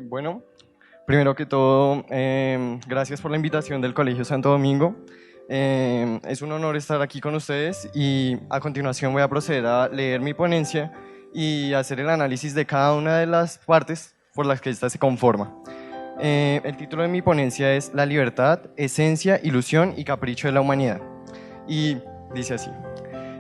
Bueno, primero que todo, gracias por la invitación del Colegio Santo Domingo. Es un honor estar aquí con ustedes y a continuación voy a proceder a leer mi ponencia y hacer el análisis de cada una de las partes por las que ésta se conforma. El título de mi ponencia es La libertad, esencia, ilusión y capricho de la humanidad. Y dice así.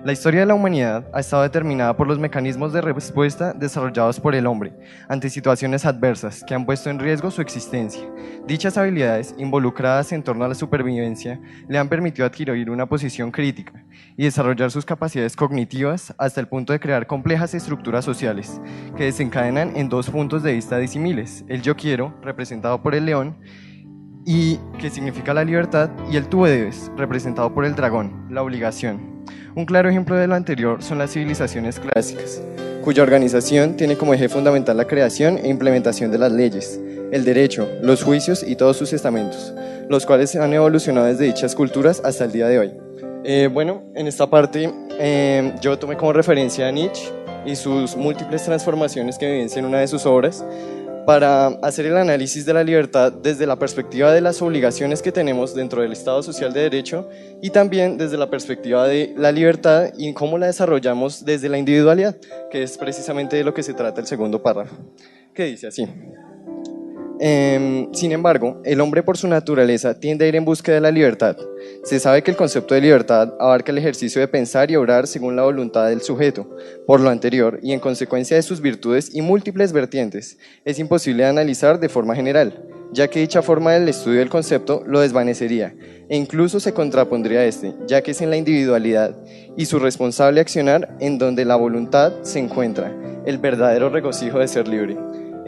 La historia de la humanidad ha estado determinada por los mecanismos de respuesta desarrollados por el hombre ante situaciones adversas que han puesto en riesgo su existencia. Dichas habilidades, involucradas en torno a la supervivencia, le han permitido adquirir una posición crítica y desarrollar sus capacidades cognitivas hasta el punto de crear complejas estructuras sociales que desencadenan en dos puntos de vista disímiles: el yo quiero, representado por el león, y que significa la libertad, y el tú debes, representado por el dragón, la obligación. Un claro ejemplo de lo anterior son las civilizaciones clásicas, cuya organización tiene como eje fundamental la creación e implementación de las leyes, el derecho, los juicios y todos sus estamentos, los cuales han evolucionado desde dichas culturas hasta el día de hoy. En esta parte yo tomé como referencia a Nietzsche y sus múltiples transformaciones que evidencia en una de sus obras, para hacer el análisis de la libertad desde la perspectiva de las obligaciones que tenemos dentro del Estado Social de Derecho y también desde la perspectiva de la libertad y cómo la desarrollamos desde la individualidad, que es precisamente de lo que se trata el segundo párrafo, que dice así. Sin embargo, el hombre por su naturaleza tiende a ir en búsqueda de la libertad. Se sabe que el concepto de libertad abarca el ejercicio de pensar y obrar según la voluntad del sujeto. Por lo anterior, y en consecuencia de sus virtudes y múltiples vertientes, es imposible analizar de forma general, ya que dicha forma del estudio del concepto lo desvanecería, e incluso se contrapondría a este, ya que es en la individualidad y su responsable accionar en donde la voluntad se encuentra, el verdadero regocijo de ser libre.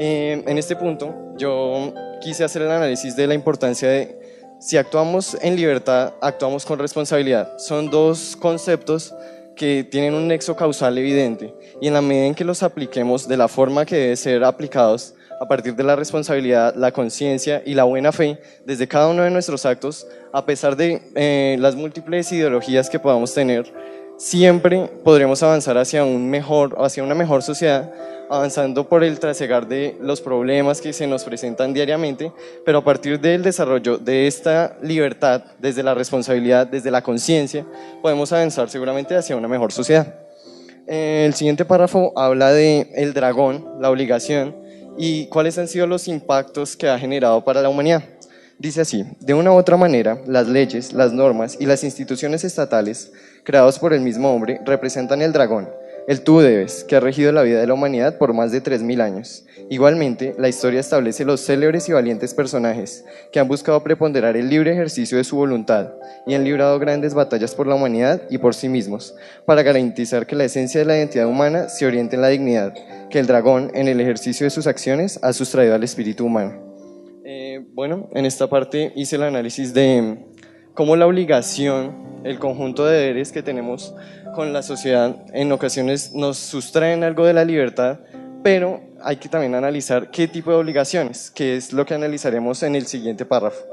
En este punto, yo quise hacer el análisis de la importancia de si actuamos en libertad, actuamos con responsabilidad. Son dos conceptos que tienen un nexo causal evidente y en la medida en que los apliquemos de la forma que debe ser aplicados, a partir de la responsabilidad, la conciencia y la buena fe desde cada uno de nuestros actos, a pesar de las múltiples ideologías que podamos tener, siempre podremos avanzar hacia una mejor sociedad, avanzando por el trasegar de los problemas que se nos presentan diariamente, pero a partir del desarrollo de esta libertad, desde la responsabilidad, desde la conciencia, podemos avanzar seguramente hacia una mejor sociedad. El siguiente párrafo habla de el dragón, la obligación, y cuáles han sido los impactos que ha generado para la humanidad. Dice así: de una u otra manera, las leyes, las normas y las instituciones estatales, creados por el mismo hombre, representan el dragón, el tú debes, que ha regido la vida de la humanidad por más de 3000 años. Igualmente, la historia establece los célebres y valientes personajes que han buscado preponderar el libre ejercicio de su voluntad y han librado grandes batallas por la humanidad y por sí mismos, para garantizar que la esencia de la identidad humana se oriente en la dignidad, que el dragón, en el ejercicio de sus acciones, ha sustraído al espíritu humano. En esta parte hice el análisis de cómo la obligación, el conjunto de deberes que tenemos con la sociedad, en ocasiones nos sustraen algo de la libertad, pero hay que también analizar qué tipo de obligaciones, que es lo que analizaremos en el siguiente párrafo.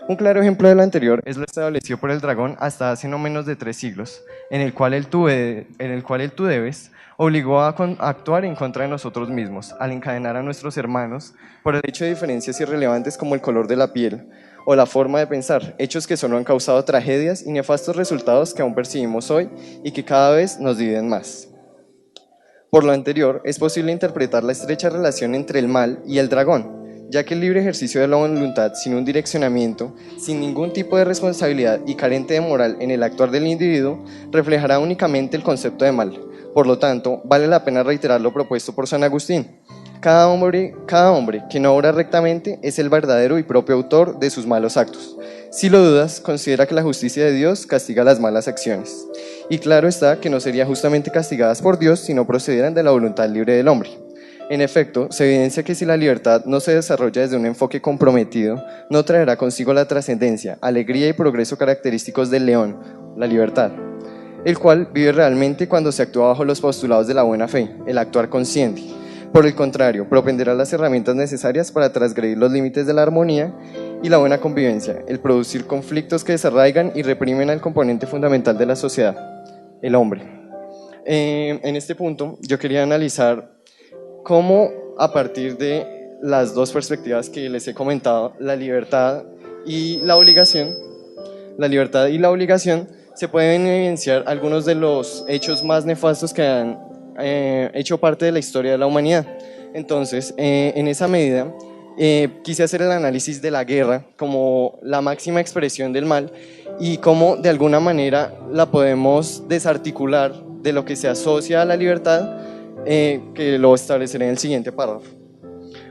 Un claro ejemplo de lo anterior es lo establecido por el dragón hasta hace no menos de 3 siglos, en el cual el tú debes obligó a actuar en contra de nosotros mismos, al encadenar a nuestros hermanos por el hecho de diferencias irrelevantes como el color de la piel o la forma de pensar, hechos que solo han causado tragedias y nefastos resultados que aún percibimos hoy y que cada vez nos dividen más. Por lo anterior, es posible interpretar la estrecha relación entre el mal y el dragón, ya que el libre ejercicio de la voluntad sin un direccionamiento, sin ningún tipo de responsabilidad y carente de moral en el actuar del individuo, reflejará únicamente el concepto de mal. Por lo tanto, vale la pena reiterar lo propuesto por San Agustín. Cada hombre que no obra rectamente es el verdadero y propio autor de sus malos actos. Si lo dudas, considera que la justicia de Dios castiga las malas acciones. Y claro está que no serían justamente castigadas por Dios si no procedieran de la voluntad libre del hombre. En efecto, se evidencia que si la libertad no se desarrolla desde un enfoque comprometido, no traerá consigo la trascendencia, alegría y progreso característicos del león, la libertad, el cual vive realmente cuando se actúa bajo los postulados de la buena fe, el actuar consciente. Por el contrario, propenderá las herramientas necesarias para transgredir los límites de la armonía y la buena convivencia, el producir conflictos que desarraigan y reprimen al componente fundamental de la sociedad, el hombre. En este punto yo quería analizar cómo a partir de las dos perspectivas que les he comentado, la libertad y la obligación, se pueden evidenciar algunos de los hechos más nefastos que han hecho parte de la historia de la humanidad. Entonces, en esa medida, quise hacer el análisis de la guerra como la máxima expresión del mal y cómo de alguna manera la podemos desarticular de lo que se asocia a la libertad, que lo estableceré en el siguiente párrafo.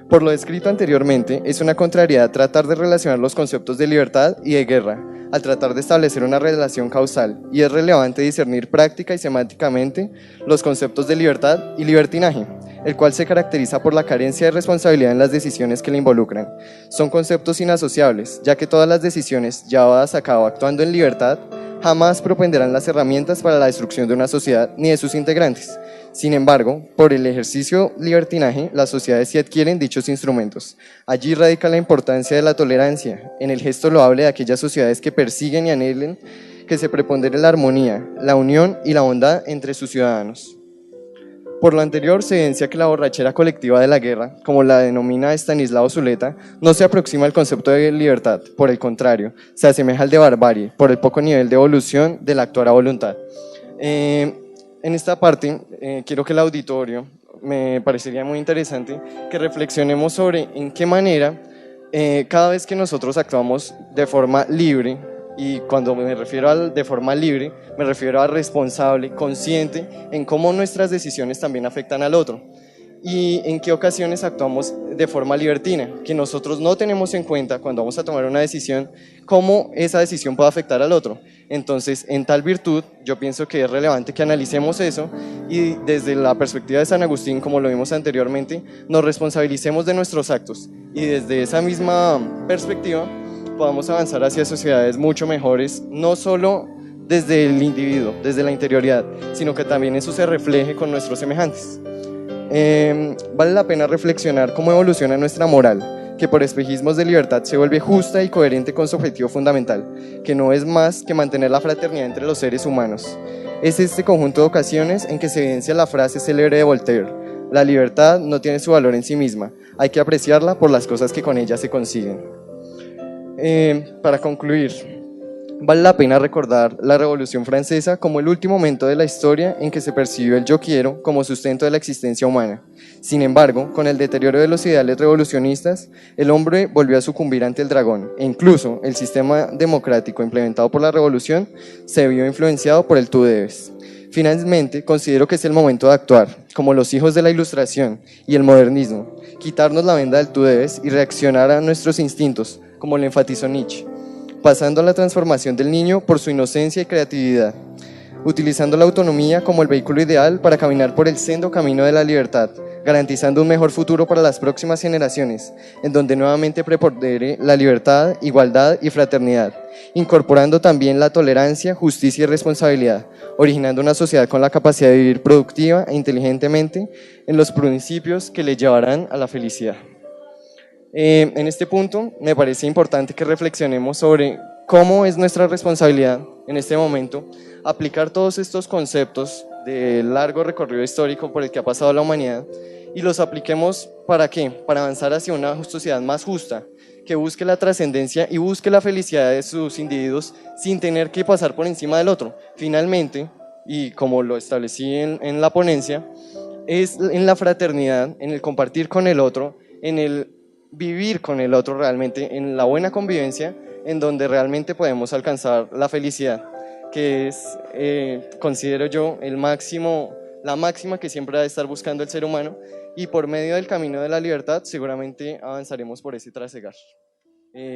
Por lo descrito anteriormente, es una contrariedad tratar de relacionar los conceptos de libertad y de guerra, al tratar de establecer una relación causal, y es relevante discernir práctica y semánticamente los conceptos de libertad y libertinaje, el cual se caracteriza por la carencia de responsabilidad en las decisiones que le involucran. Son conceptos inasociables, ya que todas las decisiones llevadas a cabo actuando en libertad jamás propenderán las herramientas para la destrucción de una sociedad ni de sus integrantes. Sin embargo, por el ejercicio libertinaje, las sociedades sí adquieren dichos instrumentos. Allí radica la importancia de la tolerancia, en el gesto loable de aquellas sociedades que persiguen y anhelen que se prepondere la armonía, la unión y la bondad entre sus ciudadanos. Por lo anterior, se evidencia que la borrachera colectiva de la guerra, como la denomina Estanislao Zuleta, no se aproxima al concepto de libertad, por el contrario, se asemeja al de barbarie, por el poco nivel de evolución del actuar a voluntad. En esta parte, quiero que el auditorio, me parecería muy interesante, que reflexionemos sobre en qué manera, cada vez que nosotros actuamos de forma libre, y cuando me refiero a de forma libre, me refiero a responsable, consciente, en cómo nuestras decisiones también afectan al otro. Y en qué ocasiones actuamos de forma libertina, que nosotros no tenemos en cuenta cuando vamos a tomar una decisión, cómo esa decisión puede afectar al otro. Entonces, en tal virtud, yo pienso que es relevante que analicemos eso y desde la perspectiva de San Agustín, como lo vimos anteriormente, nos responsabilicemos de nuestros actos y desde esa misma perspectiva podamos avanzar hacia sociedades mucho mejores, no solo desde el individuo, desde la interioridad, sino que también eso se refleje con nuestros semejantes. Vale la pena reflexionar cómo evoluciona nuestra moral, que por espejismos de libertad se vuelve justa y coherente con su objetivo fundamental, que no es más que mantener la fraternidad entre los seres humanos. Es este conjunto de ocasiones en que se evidencia la frase célebre de Voltaire: la libertad no tiene su valor en sí misma, hay que apreciarla por las cosas que con ella se consiguen. Para concluir, vale la pena recordar la Revolución Francesa como el último momento de la historia en que se percibió el yo quiero como sustento de la existencia humana. Sin embargo, con el deterioro de los ideales revolucionistas, el hombre volvió a sucumbir ante el dragón, e incluso el sistema democrático implementado por la revolución se vio influenciado por el tú debes. Finalmente, considero que es el momento de actuar, como los hijos de la Ilustración y el modernismo, quitarnos la venda del tú debes y reaccionar a nuestros instintos, como lo enfatizó Nietzsche, pasando a la transformación del niño por su inocencia y creatividad, utilizando la autonomía como el vehículo ideal para caminar por el sendo camino de la libertad, garantizando un mejor futuro para las próximas generaciones, en donde nuevamente prepondere la libertad, igualdad y fraternidad, incorporando también la tolerancia, justicia y responsabilidad, originando una sociedad con la capacidad de vivir productiva e inteligentemente en los principios que le llevarán a la felicidad. En este punto me parece importante que reflexionemos sobre cómo es nuestra responsabilidad en este momento aplicar todos estos conceptos del largo recorrido histórico por el que ha pasado la humanidad y los apliquemos ¿para qué? Para avanzar hacia una sociedad más justa, que busque la trascendencia y busque la felicidad de sus individuos sin tener que pasar por encima del otro. Finalmente, y como lo establecí en la ponencia, es en la fraternidad, en el compartir con el otro, en el vivir con el otro realmente, en la buena convivencia, en donde realmente podemos alcanzar la felicidad, que es, considero yo, la máxima que siempre ha de estar buscando el ser humano, y por medio del camino de la libertad seguramente avanzaremos por ese trasegar.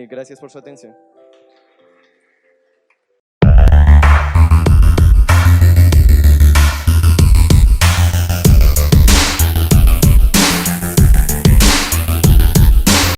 Gracias por su atención.